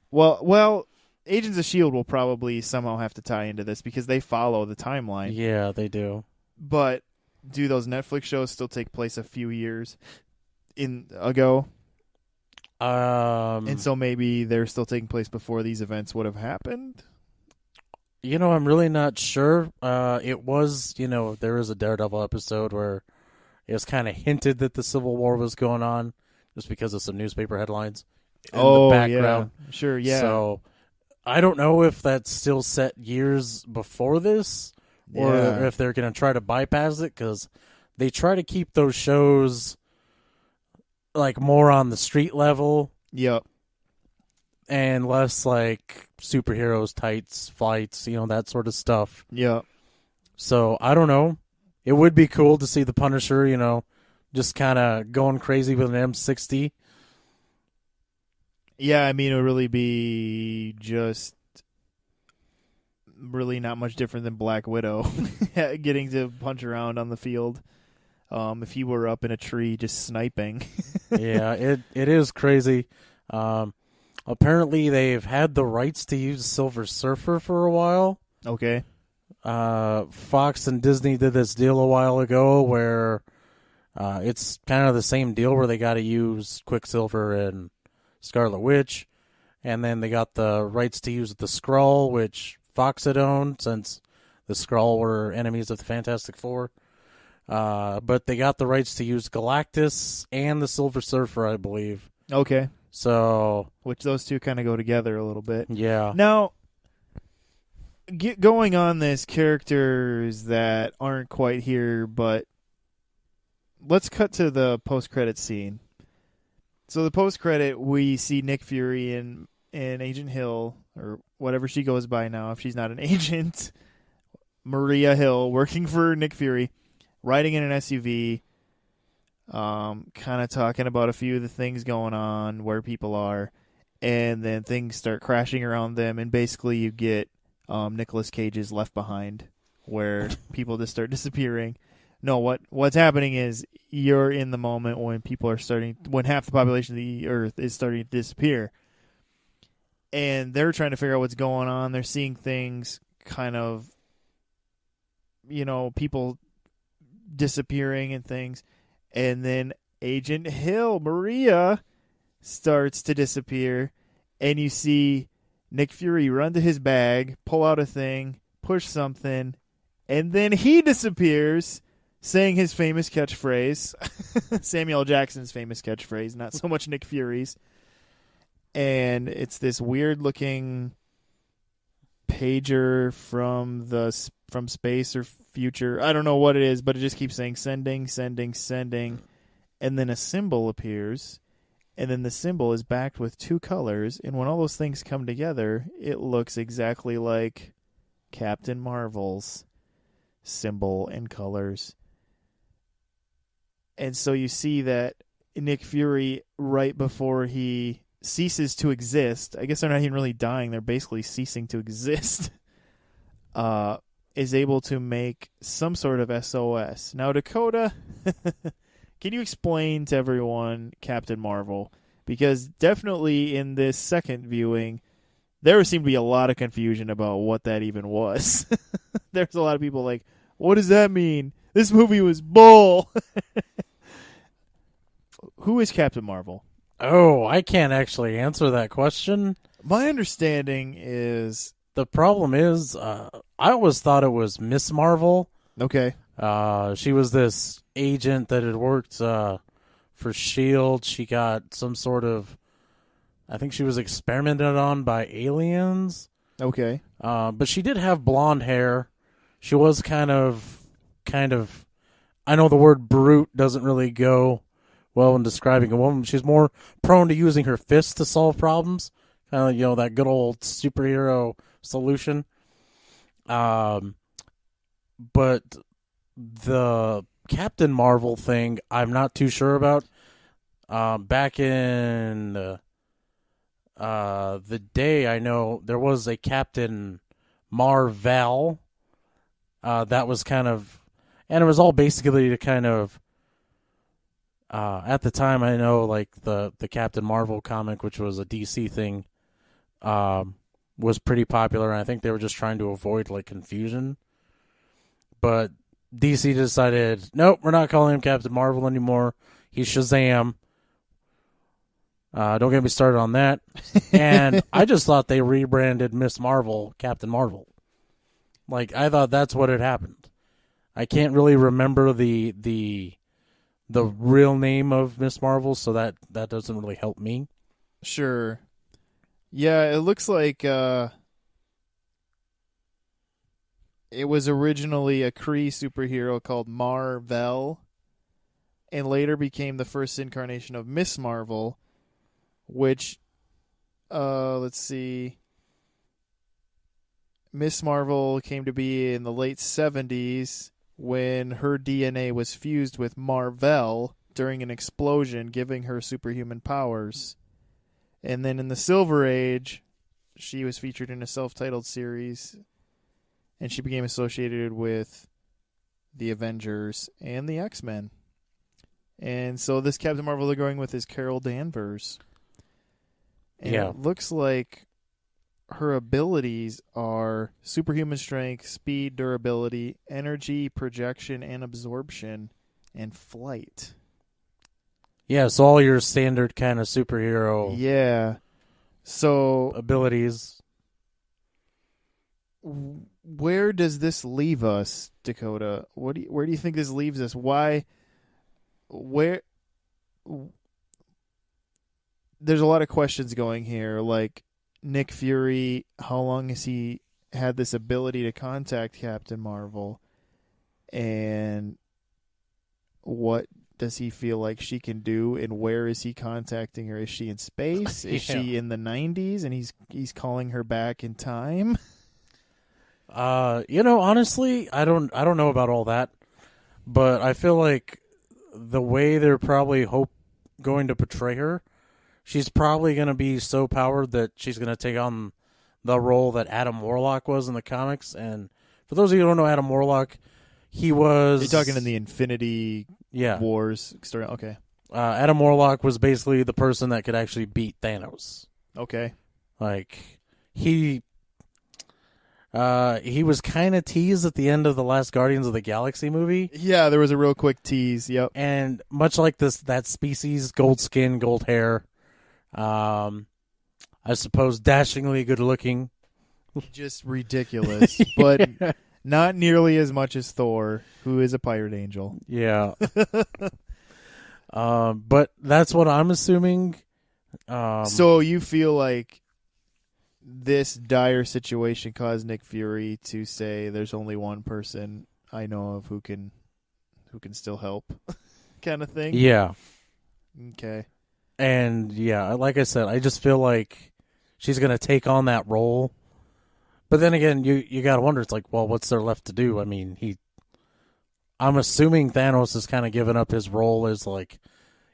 S.H.I.E.L.D. will probably somehow have to tie into this because they follow the timeline. Yeah, they do. But do those Netflix shows still take place a few years ago? And so maybe they're still taking place before these events would have happened? I'm really not sure. It was, there was a Daredevil episode where it was kind of hinted that the Civil War was going on just because of some newspaper headlines in the background. Yeah. Sure, yeah. So I don't know if that's still set years before this or if they're going to try to bypass it, because they try to keep those shows like more on the street level. Yep. And less like superheroes, tights, fights, that sort of stuff. Yep. So I don't know. It would be cool to see the Punisher, just kind of going crazy with an M60. Yeah, I mean, it would really be just really not much different than Black Widow getting to punch around on the field. If he were up in a tree just sniping. Yeah, it is crazy. Apparently they've had the rights to use Silver Surfer for a while. Okay. Fox and Disney did this deal a while ago where it's kind of the same deal where they got to use Quicksilver and Scarlet Witch, and then they got the rights to use the Skrull, which Fox had owned since the Skrull were enemies of the Fantastic Four. But they got the rights to use Galactus and the Silver Surfer, I believe. Okay. So, which those two kind of go together a little bit. yeah. Now, going on this, characters that aren't quite here, but let's cut to the post-credit scene. So the post-credit, we see Nick Fury and Agent Hill, or whatever she goes by now if she's not an agent, Maria Hill, working for Nick Fury, riding in an SUV, kind of talking about a few of the things going on, where people are, and then things start crashing around them, and basically you get Nicolas Cage's Left Behind, where people just start disappearing. No, what's happening is you're in the moment when when half the population of the Earth is starting to disappear. And they're trying to figure out what's going on. They're seeing things kind of, people disappearing and things. And then Agent Hill, Maria, starts to disappear. And you see Nick Fury run to his bag, pull out a thing, push something, and then he disappears, saying his famous catchphrase, Samuel Jackson's famous catchphrase, not so much Nick Fury's. And it's this weird-looking pager from space or future. I don't know what it is, but it just keeps saying sending, sending, sending. And then a symbol appears, and then the symbol is backed with two colors. And when all those things come together, it looks exactly like Captain Marvel's symbol and colors. And so you see that Nick Fury, right before he ceases to exist, I guess they're not even really dying, they're basically ceasing to exist, is able to make some sort of SOS. Now, Dakota, can you explain to everyone Captain Marvel? Because definitely in this second viewing, there seemed to be a lot of confusion about what that even was. There's a lot of people like, what does that mean? This movie was bull. Who is Captain Marvel? Oh, I can't actually answer that question. My understanding is... The problem is, I always thought it was Miss Marvel. Okay. She was this agent that had worked for S.H.I.E.L.D. She got some sort of... I think she was experimented on by aliens. Okay. But she did have blonde hair. She was kind of... I know the word brute doesn't really go well in describing a woman. She's more prone to using her fists to solve problems. Kind of, that good old superhero solution. But the Captain Marvel thing, I'm not too sure about. Back in the day, I know there was a Captain Marvel. That was kind of... And it was all basically to kind of... at the time, I know, like, the Captain Marvel comic, which was a DC thing, was pretty popular, and I think they were just trying to avoid, like, confusion. But DC decided, nope, we're not calling him Captain Marvel anymore. He's Shazam. Don't get me started on that. And I just thought they rebranded Miss Marvel Captain Marvel. Like, I thought that's what had happened. I can't really remember the real name of Miss Marvel, so that doesn't really help me. Sure. Yeah, it looks like it was originally a Kree superhero called Mar-Vell, and later became the first incarnation of Miss Marvel, which, let's see, Miss Marvel came to be in the late 70s when her DNA was fused with Mar-Vell during an explosion, giving her superhuman powers. And then in the Silver Age, she was featured in a self-titled series, and she became associated with the Avengers and the X-Men. And so this Captain Marvel they're going with is Carol Danvers. And Yeah. It looks like her abilities are superhuman strength, speed, durability, energy, projection, and absorption, and flight. Yeah, so all your standard kind of superhero Yeah. So abilities. where does this leave us, Dakota? Where do you think this leaves us? Why? Where? there's a lot of questions going here. Like Nick Fury, how long has he had this ability to contact Captain Marvel? And what does he feel like she can do, and where is he contacting her? Is she in space? Is she in the 90s and he's calling her back in time? Honestly, I don't know about all that, but I feel like the way they're probably going to portray her, she's probably going to be so powered that she's going to take on the role that Adam Warlock was in the comics. And for those of you who don't know Adam Warlock, he was... You're talking in the Infinity Wars story. Okay. Adam Warlock was basically the person that could actually beat Thanos. Okay. Like, he was kind of teased at the end of the last Guardians of the Galaxy movie. Yeah, there was a real quick tease. Yep. And much like that species, gold skin, gold hair, I suppose dashingly good looking. Just ridiculous. But not nearly as much as Thor, who is a pirate angel. Yeah. But that's what I'm assuming. So you feel like this dire situation caused Nick Fury to say, "There's only one person I know of who can still help," kind of thing. Yeah. Okay. And yeah, like I said, I just feel like she's gonna take on that role. But then again, you gotta wonder. It's like, well, what's there left to do? I mean, I'm assuming Thanos has kind of given up his role as like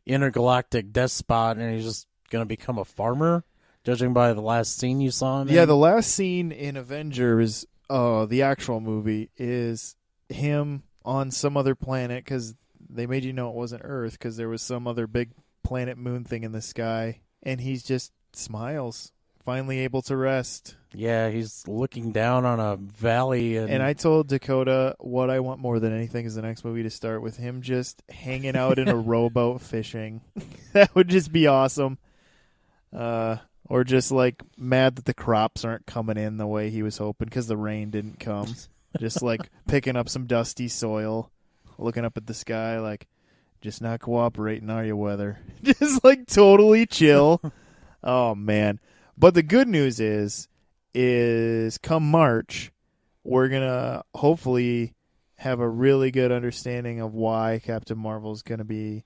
intergalactic despot, and he's just gonna become a farmer. Judging by the last scene you saw him in. Yeah, the last scene in Avengers, the actual movie, is him on some other planet, because they made you know it wasn't Earth, because there was some other big planet moon thing in the sky, and he's just smiles, finally able to rest. Yeah, he's looking down on a valley. And I told Dakota what I want more than anything is the next movie to start with him just hanging out in a rowboat fishing. That would just be awesome. Or just like mad that the crops aren't coming in the way he was hoping because the rain didn't come. Just like picking up some dusty soil, looking up at the sky like, just not cooperating, are you, weather? Just like totally chill. Oh, man. But the good news is come March, we're going to hopefully have a really good understanding of why Captain Marvel is going to be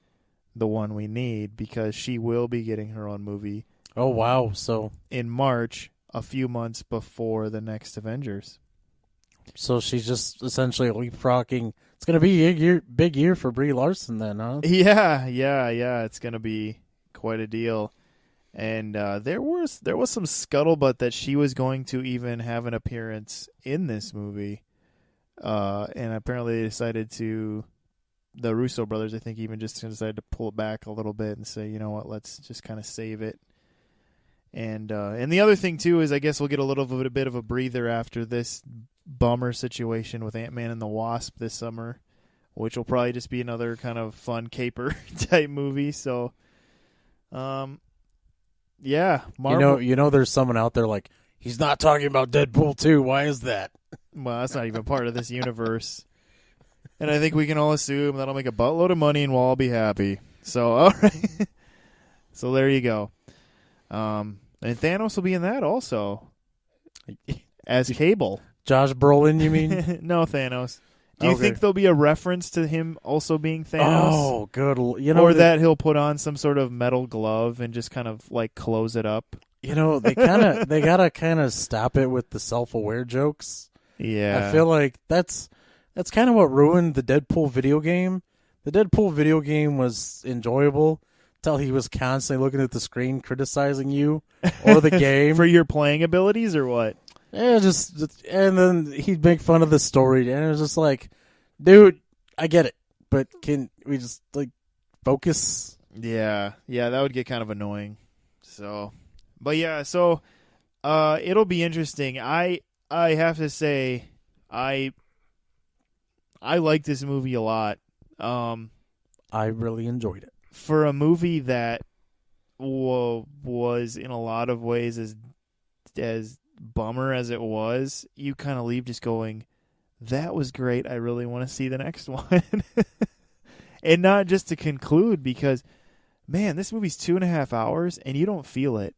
the one we need, because she will be getting her own movie. Oh, wow. So in March, a few months before the next Avengers. So she's just essentially leapfrogging. It's going to be a big year for Brie Larson then, huh? Yeah. It's going to be quite a deal. And there was some scuttlebutt that she was going to even have an appearance in this movie. And apparently they decided to, the Russo brothers, I think, even just decided to pull it back a little bit and say, you know what, let's just kind of save it. And the other thing, too, is I guess we'll get a little bit of a breather after this bummer situation with Ant-Man and the Wasp this summer, which will probably just be another kind of fun caper type movie. So, yeah. Marvel. You know there's someone out there like, he's not talking about Deadpool 2. Why is that? Well, that's not even part of this universe. And I think we can all assume that'll make a buttload of money and we'll all be happy. So, all right. So there you go. And Thanos will be in that also as Cable. Josh Brolin, you mean? No, Thanos. Do you think there'll be a reference to him also being Thanos? Oh, good. Or that he'll put on some sort of metal glove and just kind of like close it up? They gotta kind of stop it with the self-aware jokes. Yeah. I feel like that's kind of what ruined the Deadpool video game. The Deadpool video game was enjoyable till he was constantly looking at the screen criticizing you or the game. For your playing abilities or what? Yeah, and then he'd make fun of the story, and it was just like, dude, I get it, but can we just like focus? Yeah, that would get kind of annoying. So, but yeah, it'll be interesting. I have to say, I like this movie a lot. I really enjoyed it. For a movie that was in a lot of ways as bummer as it was, you kind of leave just going, that was great. I really want to see the next one. And not just to conclude, because man, this movie's 2.5 hours and you don't feel it.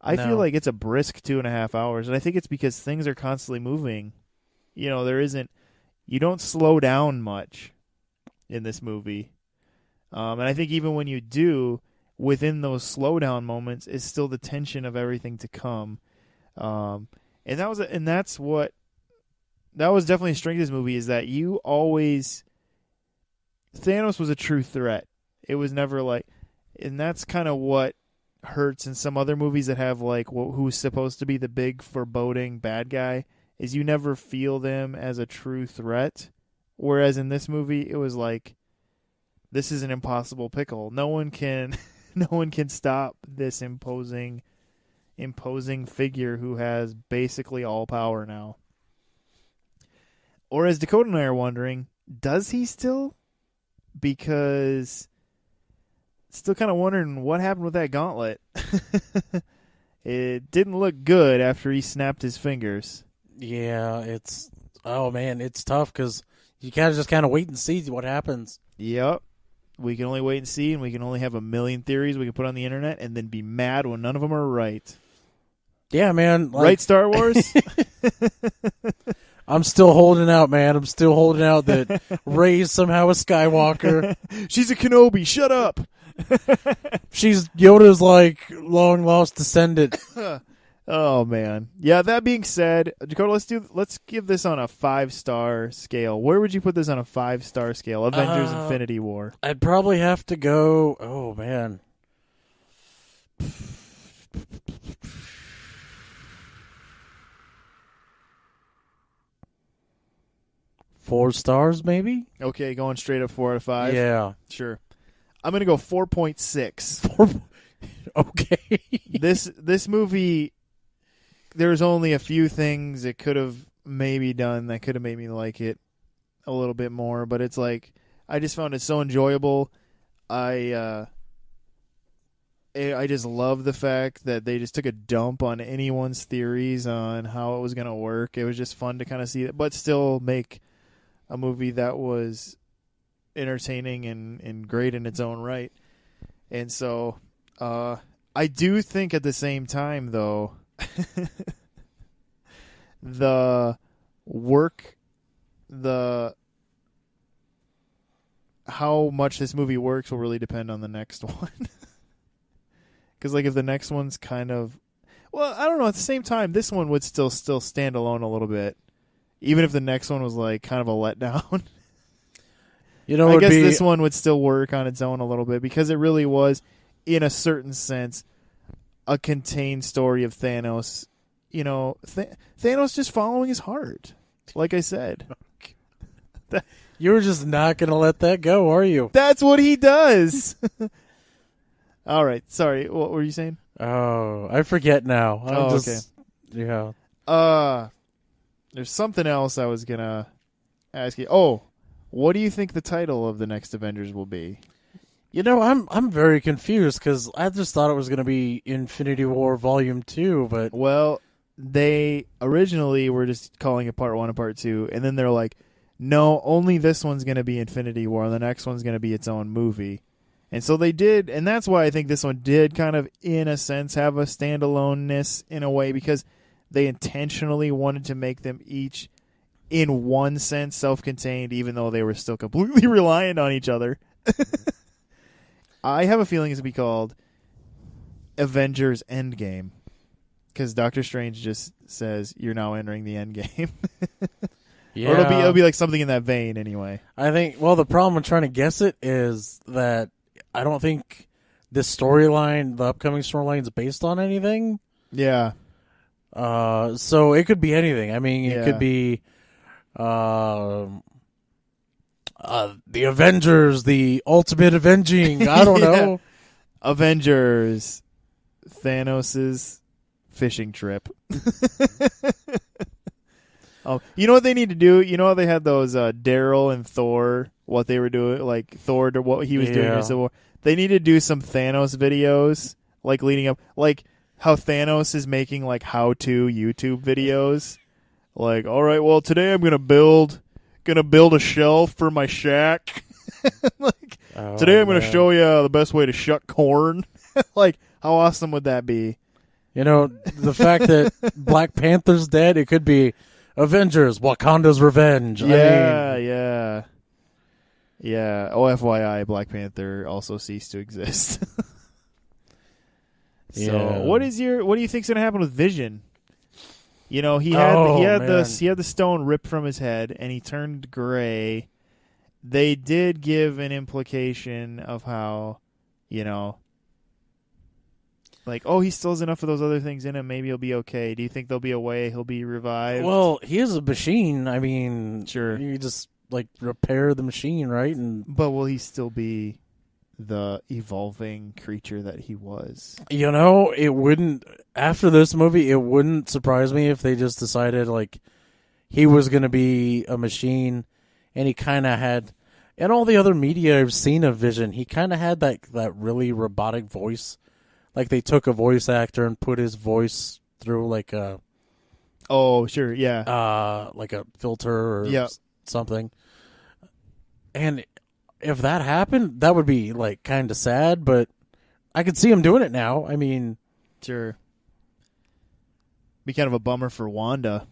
I No. feel like it's a brisk 2.5 hours, and I think it's because things are constantly moving. You know, you don't slow down much in this movie. And I think even when you do, within those slowdown moments is still the tension of everything to come. And that was definitely a strength of this movie, is that Thanos was a true threat. It was never like, and that's kind of what hurts in some other movies that have like who's supposed to be the big foreboding bad guy, is you never feel them as a true threat. Whereas in this movie, it was like, this is an impossible pickle. No one can stop this imposing figure who has basically all power now. Or as Dakota and I are wondering, does he still? Because still kind of wondering what happened with that gauntlet. It didn't look good after he snapped his fingers. Yeah, it's tough because you gotta just kind of wait and see what happens. Yep. We can only wait and see, and we can only have a million theories we can put on the internet and then be mad when none of them are right. Yeah, man. Right, Star Wars? I'm still holding out, man. I'm still holding out that Rey's somehow a Skywalker. She's a Kenobi. Shut up. She's Yoda's like long lost descendant. Oh man. Yeah, that being said, Dakota, let's give this on a 5-star scale. Where would you put this on a 5-star scale? Avengers Infinity War. I'd probably have to go, oh man. 4 stars maybe? Okay, going straight up 4 out of 5. Yeah. Sure. I'm going to go 4.6. Okay. This movie, there's only a few things it could have maybe done that could have made me like it a little bit more, but it's like, I just found it so enjoyable. I just love the fact that they just took a dump on anyone's theories on how it was going to work. It was just fun to kind of see it, but still make a movie that was entertaining and great in its own right. And so I do think at the same time, though, how much this movie works will really depend on the next one. Because, like, if the next one's kind of... Well, I don't know. At the same time, this one would still stand alone a little bit. Even if the next one was, like, kind of a letdown. You know, I guess this one would still work on its own a little bit. Because it really was, in a certain sense, a contained story of Thanos. You know, Thanos just following his heart. Like I said. You were just not going to let that go, are you? That's what he does. All right. Sorry. What were you saying? Oh, I forget now. Okay. Yeah. There's something else I was going to ask you. Oh, what do you think the title of the next Avengers will be? You know, I'm very confused because I just thought it was going to be Infinity War Volume 2, but... Well, they originally were just calling it Part 1 and Part 2, and then they're like, no, only this one's going to be Infinity War, and the next one's going to be its own movie. And so they did, and that's why I think this one did kind of, in a sense, have a standaloneness in a way, because they intentionally wanted to make them each, in one sense, self-contained, even though they were still completely reliant on each other. I have a feeling it's going to be called Avengers Endgame, because Doctor Strange just says, you're now entering the Endgame. Yeah. Or it'll be like something in that vein anyway. I think, well, the problem with trying to guess it is that I don't think this storyline, the upcoming storyline, is based on anything. Yeah. So it could be anything. I mean, it could be the Avengers, the ultimate avenging. I don't know. Avengers, Thanos's fishing trip. Oh, you know what they need to do? You know how they had those Daryl and Thor, what they were doing, like Thor, what he was doing in Civil War? They need to do some Thanos videos, like leading up, like how Thanos is making like how-to YouTube videos. Like, all right, well, today I'm gonna build a shelf for my shack. Like, Oh, Today I'm going to man. show you the best way to shuck corn. Like, how awesome would that be? You know, the fact that Black Panther's dead, it could be Avengers, Wakanda's Revenge. Yeah. Oh, FYI, Black Panther also ceased to exist. So, Yeah. what do you think's going to happen with Vision? You know, he had the stone ripped from his head and he turned gray. They did give an implication of how, you know, like, oh, he still has enough of those other things in him. Maybe he'll be okay. Do you think there'll be a way he'll be revived? Well, he is a machine. I mean, Sure. You just like repair the machine, right? But will he still be the evolving creature that he was? You know, it wouldn't. After this movie, it wouldn't surprise me if they just decided like he was going to be a machine, and he kind of had. In all the other media I've seen of Vision, he kind of had that really robotic voice. Like they took a voice actor and put his voice through like a Sure, yeah, like a filter or Yeah. something. And if that happened, that would be like kind of sad, but I could see him doing it now. I mean, sure. Be kind of a bummer for Wanda.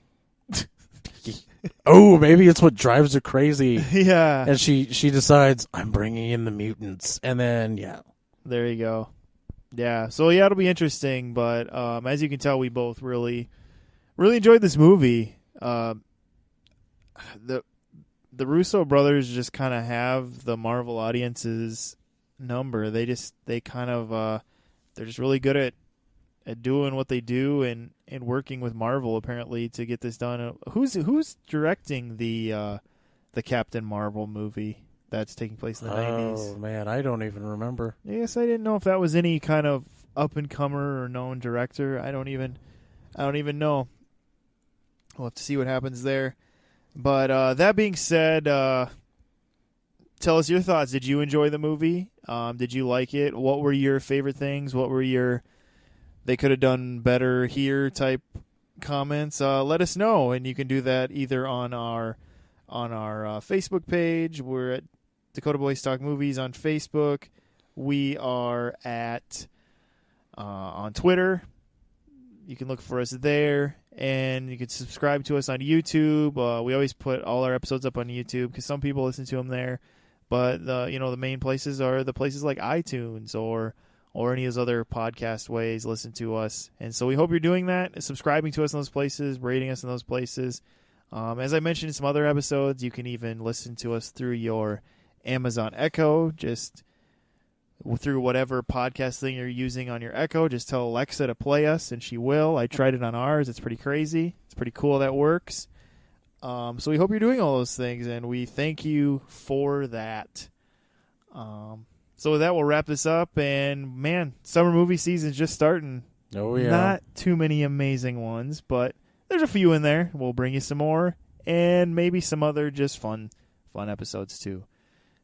oh, maybe it's what drives her crazy. Yeah, And she decides, I'm bringing in the mutants. And then, yeah. there you go. Yeah, so yeah, it'll be interesting. But as you can tell, we both really enjoyed this movie. The Russo brothers just kind of have the Marvel audience's number. They kind of they're just really good at doing what they do and working with Marvel apparently to get this done. Who's directing the Captain Marvel movie that's taking place in the 90s? Oh, man, I don't even remember. Yes, I didn't know if that was any kind of up and comer or known director. I don't even know. We'll have to see what happens there. But that being said, tell us your thoughts. Did you enjoy the movie? Did you like it? What were your favorite things? What were your they could have done better here type comments? Let us know, and you can do that either on our Facebook page. We're at Dakota Boys Talk Movies on Facebook. We are at on Twitter. You can look for us there, and you can subscribe to us on YouTube. We always put all our episodes up on YouTube because some people listen to them there. But the main places are the places like iTunes or any of those other podcast ways. Listen to us, and so we hope you're doing that, subscribing to us in those places, rating us in those places. As I mentioned in some other episodes, you can even listen to us through your Amazon Echo, just through whatever podcast thing you're using on your Echo. Just tell Alexa to play us, and she will. I tried it on ours. It's pretty crazy. It's pretty cool that works. So we hope you're doing all those things, and we thank you for that. So with that, we'll wrap this up. And, man, summer movie season's just starting. Oh, yeah. Not too many amazing ones, but there's a few in there. We'll bring you some more, and maybe some other just fun episodes too.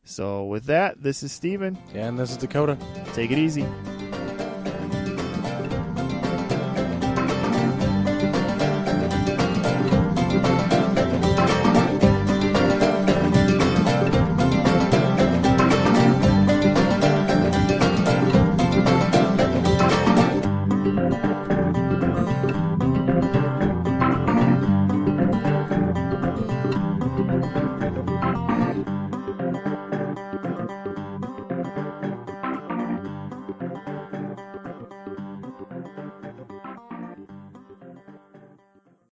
So with that, this is Steven. And this is Dakota. Take it easy.